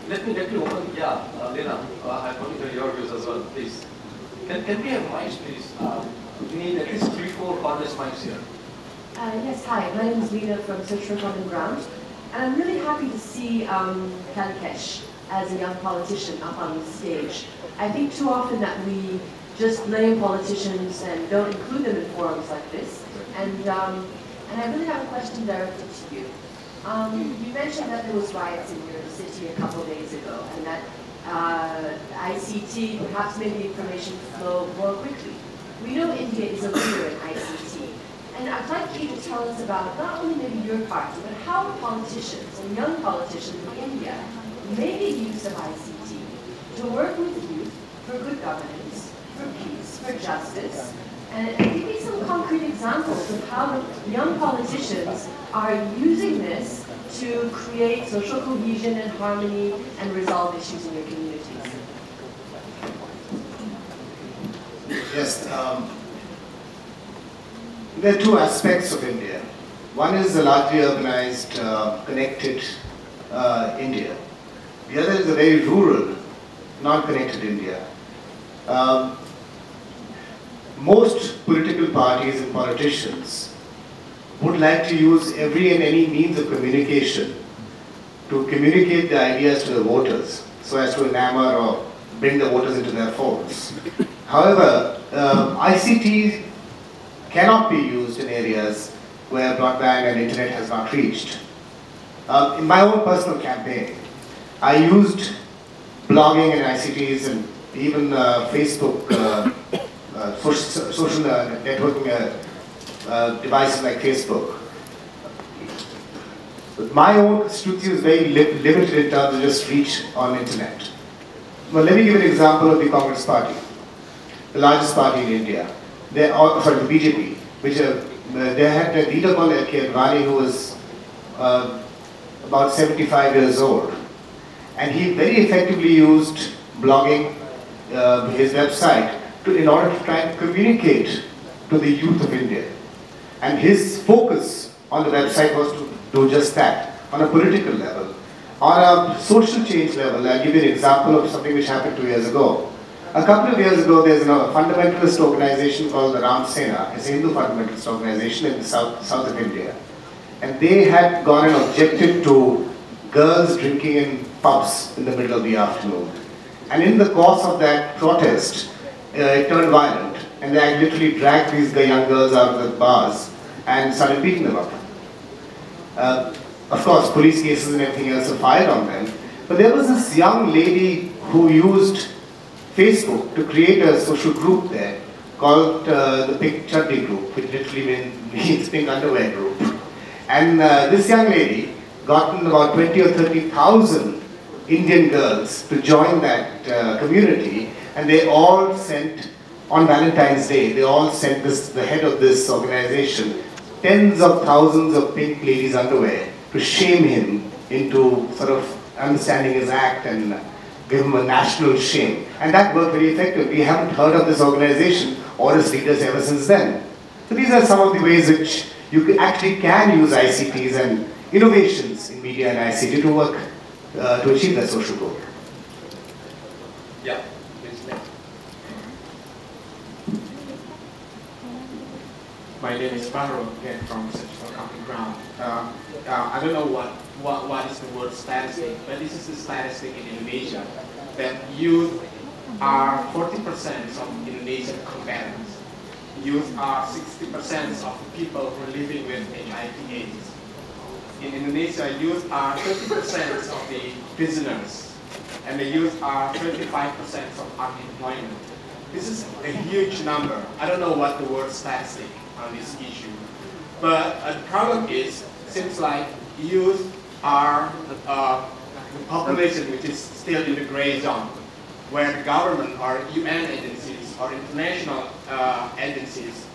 let me open. Yeah, Lena, I want to hear your views as well, please. Can we have mics, please? We need at least 3-4 cordless mics here. Yes, hi. My name is Lena from Search for Common Ground, and I'm really happy to see Kalikesh as a young politician up on the stage. I think too often that we just blame politicians and don't include them in forums like this. And I really have a question directed to you. You mentioned that there was riots in your city a couple of days ago, and that ICT perhaps made the information flow more quickly. We know India is a leader in ICT, and I'd like you to tell us about not only maybe your party, but how politicians and young politicians in India make a use of ICT to work with youth for good governance, for peace, for justice, and give me some concrete examples of how young politicians are using this to create social cohesion and harmony and resolve issues in your communities. Yes, there are two aspects of India. One is the largely urbanized, connected India. The other is a very rural, non-connected India. Most political parties and politicians would like to use every and any means of communication to communicate the ideas to the voters so as to enamor or bring the voters into their folds. However, ICT cannot be used in areas where broadband and internet has not reached. In my own personal campaign, I used blogging and ICTs and even Facebook, social networking devices like Facebook. But my own constituency is very limited in terms of just reach on internet. Well, let me give an example of the Congress party, the largest party in India. The BJP, which they had a leader called A.K.A. who was about 75 years old. And he very effectively used blogging, his website, in order to try and communicate to the youth of India. And his focus on the website was to do just that, on a political level. On a social change level, I'll give you an example of something which happened 2 years ago. A couple of years ago, there's a fundamentalist organization called the Ram Sena. It's a Hindu fundamentalist organization in the south of India. And they had gone and objected to girls drinking in pubs in the middle of the afternoon. And in the course of that protest, it turned violent. And they literally dragged these young girls out of the bars and started beating them up. Of course, police cases and everything else were filed on them. But there was this young lady who used Facebook to create a social group there called the Pink Chutney Group, which literally means Pink Underwear Group. And this young lady gotten about 20 or 30,000 Indian girls to join that community, and they all sent, on Valentine's Day, they all sent the head of this organization tens of thousands of pink ladies' underwear to shame him into sort of understanding his act and give him a national shame. And that worked very effectively. We haven't heard of this organization or its leaders ever since then. So these are some of the ways which you actually can use ICTs and innovations in media and ICT to work to achieve that social goal. Yeah, please. My name is Bahro, again from Search for Common Ground. I don't know what is the word statistic, but this is the statistic in Indonesia that youth are 40% of Indonesian combatants. Youth are 60% of the people who are living with HIV/AIDS. In Indonesia, youth are 30% of the prisoners, and the youth are 25% of unemployment. This is a huge number. I don't know what the word statistic on this issue, but the problem is, seems like youth are the population which is still in the gray zone, where the government or UN agencies or international agencies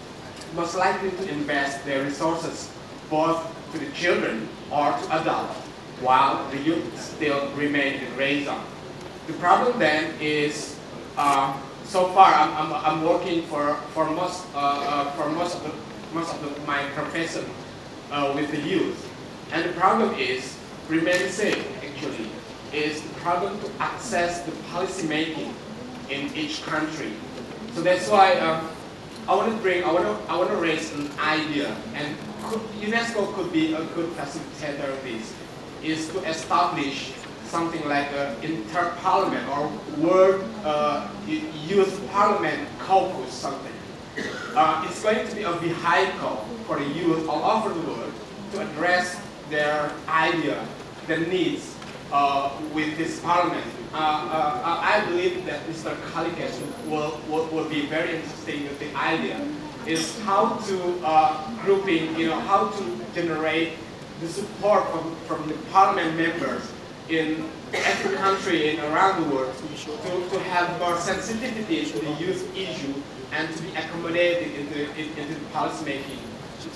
most likely to invest their resources both to the children or to adults, while the youth still remain in the gray zone. The problem then is, so far I'm working for most of my profession with the youth, and the problem is remain the same actually. is the problem to access the policy making in each country. So that's why I want to raise an idea, and UNESCO could be a good facilitator of this, is to establish something like an inter-parliament or World Youth Parliament caucus something. It's going to be a vehicle for the youth all over the world to address their idea, their needs with this parliament. I believe that Mr. Kalikesh will be very interesting with the idea is how to grouping, how to generate the support from the parliament members in every country and around the world to have more sensitivity to the youth issue and to be accommodated into the policy making.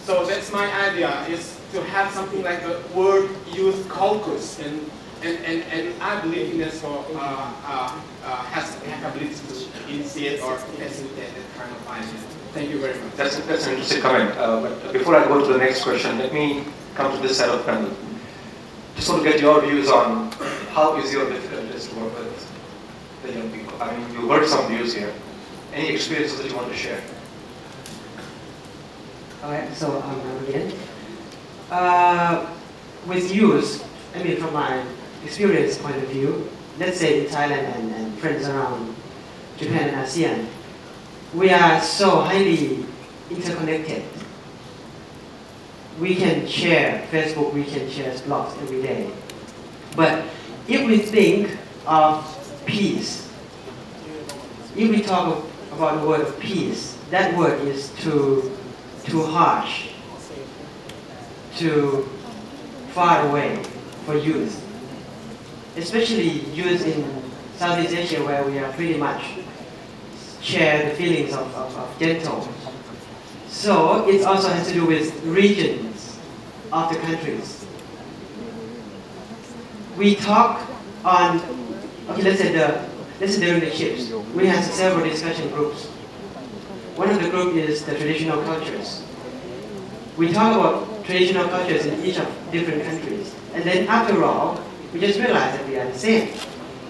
So that's my idea, is to have something like a World Youth Caucus, and I believe UNESCO has the capability to initiate or facilitate that kind of idea. Thank you very much. That's an interesting comment. But before I go to the next question, let me come to this side of the panel. Just want to get your views on how easy or difficult it is to work with the young people. I mean, you heard some views here. Any experiences that you want to share? Alright, so again, with youth, I mean, from my experience point of view, let's say in Thailand and friends around Japan and ASEAN, we are so highly interconnected. We can share Facebook, we can share blogs every day. But if we think of peace, if we talk about the word of peace, that word is too harsh, too far away for youth. Especially youth in Southeast Asia, where we are pretty much share the feelings of gentle. So it also has to do with regions of the countries. We talk on, okay, let's say during the trips, we have several discussion groups. One of the groups is the traditional cultures. We talk about traditional cultures in each of different countries. And then after all, we just realize that we are the same.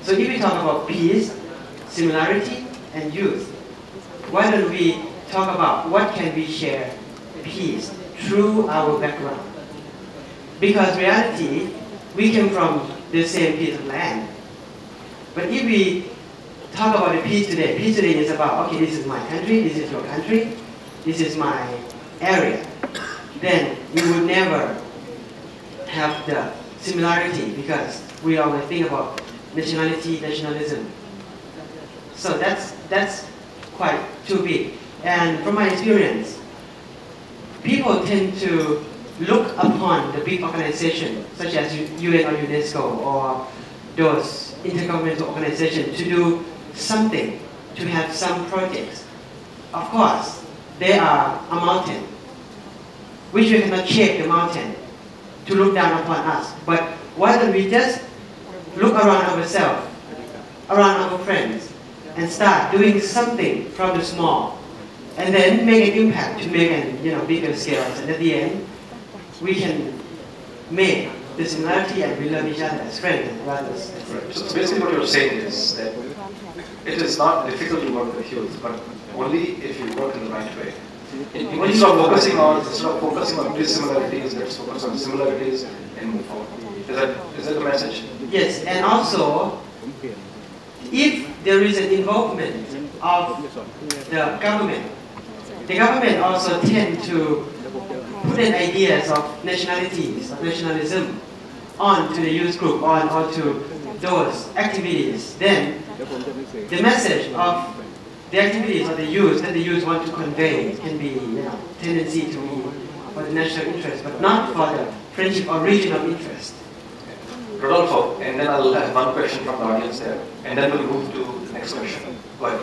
So if we talk about peace, similarity, and youth, why don't we talk about what can we share peace through our background? Because reality, we came from the same piece of land. But if we talk about the peace today is about, okay, this is my country, this is your country, this is my area, then we would never have the similarity because we always think about nationality, nationalism. So that's quite too big. And from my experience, people tend to look upon the big organizations such as UN or UNESCO or those intergovernmental organizations to do something, to have some projects. Of course, they are a mountain, which we cannot shake the mountain to look down upon us. But why don't we just look around ourselves, around our friends, and start doing something from the small, and then make an impact to make an bigger scales. And at the end, we can make the similarity and we love each other as friends and brothers. Right. So basically what you're saying is that it is not difficult to work with youth, but only if you work in the right way. Instead of focusing on dissimilarities, let's focus on similarities and move forward. Is that the message? Yes, and also, if there is an involvement of the government also tend to put in ideas of nationalities, of nationalism, onto the youth group, onto those activities, then the message of the activities of the youth that the youth want to convey can be tendency to be for the national interest, but not for the friendship or regional interest. Rodolfo, and then I'll have one question from the audience there, and then we'll move to the next question. Go ahead.